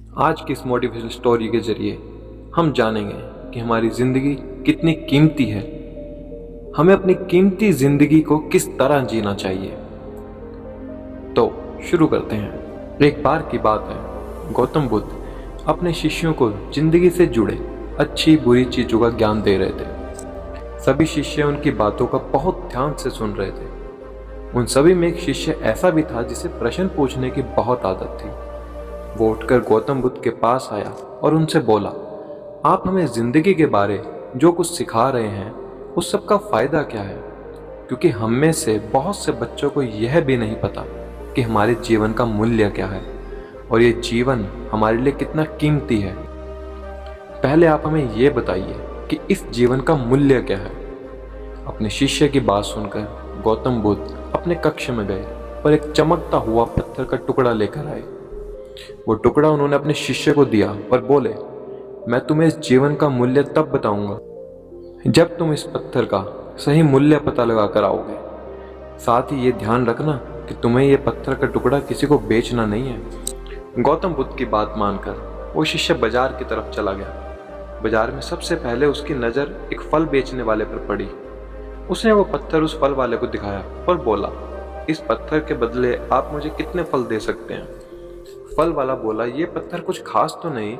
आज की इस मोटिवेशनल स्टोरी के जरिए हम जानेंगे कि हमारी ज़िंदगी कितनी कीमती है, हमें अपनी कीमती ज़िंदगी को किस तरह जीना चाहिए। तो शुरू करते हैं। एक बार की बात है, गौतम बुद्ध अपने शिष्यों को जिंदगी से जुड़े अच्छी बुरी चीज़ों का ज्ञान दे रहे थे। सभी शिष्य उनकी बातों का बहुत ध्यान से सुन रहे थे। उन सभी में एक शिष्य ऐसा भी था जिसे प्रश्न पूछने की बहुत आदत थी। वो उठकर गौतम बुद्ध के पास आया और उनसे बोला, आप हमें जिंदगी के बारे जो कुछ सिखा रहे हैं उस सब का फायदा क्या है? क्योंकि हम में से बहुत से बच्चों को यह भी नहीं पता कि हमारे जीवन का मूल्य क्या है और ये जीवन हमारे लिए कितना कीमती है। पहले आप हमें ये बताइए कि इस जीवन का मूल्य क्या है। अपने शिष्य की बात सुनकर गौतम बुद्ध अपने कक्ष में गए और एक चमकता हुआ पत्थर का टुकड़ा लेकर आए। वो टुकड़ा उन्होंने अपने शिष्य को दिया और बोले, मैं तुम्हें इस जीवन का मूल्य तब बताऊंगा जब तुम इस पत्थर का सही मूल्य पता लगा कर आओगे। साथ ही ये ध्यान रखना कि तुम्हें ये पत्थर का टुकड़ा किसी को बेचना नहीं है। गौतम बुद्ध की बात मानकर वो शिष्य बाजार की तरफ चला गया। बाजार में सबसे पहले उसकी नज़र एक फल बेचने वाले पर पड़ी। उसने वो पत्थर उस फल वाले को दिखाया और बोला, इस पत्थर के बदले आप मुझे कितने फल दे सकते हैं? फल वाला बोला, ये पत्थर कुछ खास तो नहीं,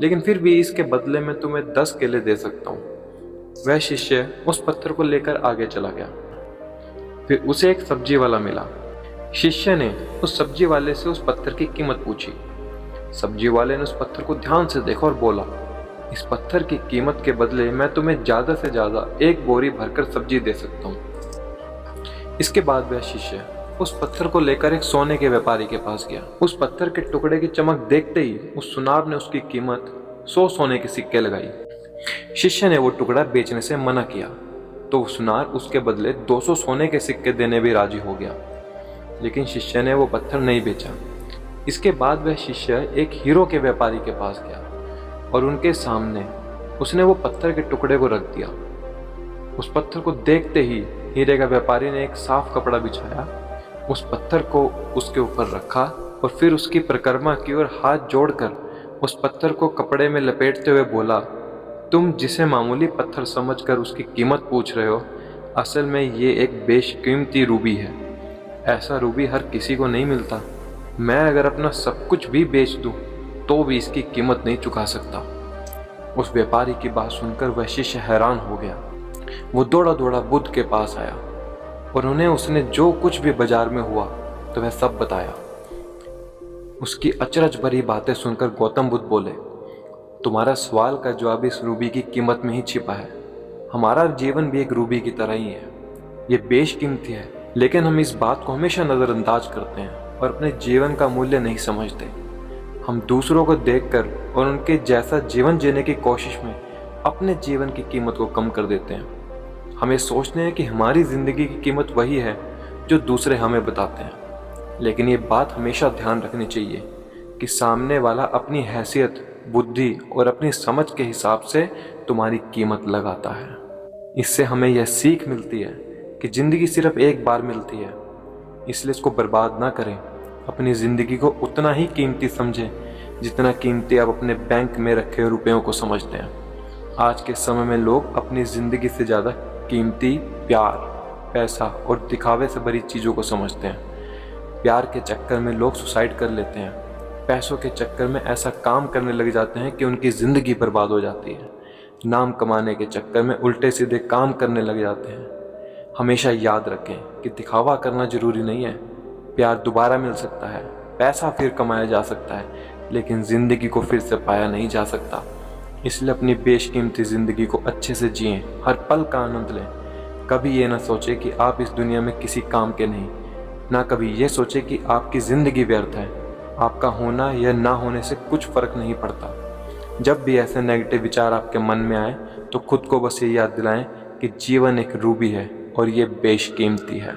लेकिन फिर भी इसके बदले में तुम्हें 10 केले दे सकता हूँ। वह शिष्य उस पत्थर को लेकर आगे चला गया। फिर उसे एक सब्जी वाला मिला। शिष्य ने उस सब्जी वाले से उस पत्थर की कीमत पूछी। सब्जी वाले ने उस पत्थर को ध्यान से देखा और बोला, इस पत्थर की कीमत के बदले मैं तुम्हें ज्यादा से ज्यादा 1 बोरी भरकर सब्जी दे सकता हूँ। इसके बाद वह शिष्य उस पत्थर को लेकर एक सोने के व्यापारी के पास गया। उस पत्थर के टुकड़े की चमक देखते ही उस सुनार ने उसकी कीमत 100 सोने के सिक्के लगाई। शिष्य ने वो टुकड़ा बेचने से मना किया तो सुनार उसके बदले 200 सोने के सिक्के देने भी राजी हो गया, लेकिन शिष्य ने वो पत्थर नहीं बेचा। इसके बाद वह शिष्य एक हीरो के व्यापारी के पास गया और उनके सामने उसने वो पत्थर के टुकड़े को रख दिया। उस पत्थर को देखते ही हीरे का व्यापारी ने एक साफ कपड़ा बिछाया, उस पत्थर को उसके ऊपर रखा और फिर उसकी परिक्रमा की और हाथ जोड़कर उस पत्थर को कपड़े में लपेटते हुए बोला, तुम जिसे मामूली पत्थर समझकर उसकी कीमत पूछ रहे हो, असल में ये एक बेशकीमती रूबी है। ऐसा रूबी हर किसी को नहीं मिलता। मैं अगर अपना सब कुछ भी बेच दूं तो भी इसकी कीमत नहीं चुका सकता। उस व्यापारी की बात सुनकर वह शिष्य हैरान हो गया। वो दौड़ा दौड़ा बुद्ध के पास आया और उन्हें उसने जो कुछ भी बाजार में हुआ तो वह सब बताया। उसकी अचरज भरी बातें सुनकर गौतम बुद्ध बोले, तुम्हारा सवाल का जवाब इस रूबी की कीमत में ही छिपा है। हमारा जीवन भी एक रूबी की तरह ही है। ये बेशकीमती है, लेकिन हम इस बात को हमेशा नज़रअंदाज करते हैं और अपने जीवन का मूल्य नहीं समझते। हम दूसरों को देखकर और उनके जैसा जीवन जीने की कोशिश में अपने जीवन की कीमत को कम कर देते हैं। हमें सोचते हैं कि हमारी ज़िंदगी की कीमत वही है जो दूसरे हमें बताते हैं, लेकिन ये बात हमेशा ध्यान रखनी चाहिए कि सामने वाला अपनी हैसियत, बुद्धि और अपनी समझ के हिसाब से तुम्हारी कीमत लगाता है। इससे हमें यह सीख मिलती है कि ज़िंदगी सिर्फ एक बार मिलती है, इसलिए इसको बर्बाद ना करें। अपनी ज़िंदगी को उतना ही कीमती समझें जितना कीमती आप अपने बैंक में रखे रुपयों को समझते हैं। आज के समय में लोग अपनी ज़िंदगी से ज़्यादा कीमती प्यार, पैसा और दिखावे से भरी चीज़ों को समझते हैं। प्यार के चक्कर में लोग सुसाइड कर लेते हैं। पैसों के चक्कर में ऐसा काम करने लग जाते हैं कि उनकी ज़िंदगी बर्बाद हो जाती है। नाम कमाने के चक्कर में उल्टे सीधे काम करने लग जाते हैं। हमेशा याद रखें कि दिखावा करना ज़रूरी नहीं है। प्यार दोबारा मिल सकता है, पैसा फिर कमाया जा सकता है, लेकिन ज़िंदगी को फिर से पाया नहीं जा सकता। इसलिए अपनी बेशकीमती ज़िंदगी को अच्छे से जिएं, हर पल का आनंद लें। कभी ये ना सोचें कि आप इस दुनिया में किसी काम के नहीं, ना कभी ये सोचें कि आपकी ज़िंदगी व्यर्थ है। आपका होना या ना होने से कुछ फ़र्क नहीं पड़ता। जब भी ऐसे नेगेटिव विचार आपके मन में आए तो खुद को बस ये याद दिलाएं कि जीवन एक रूबी है और ये बेशकीमती है।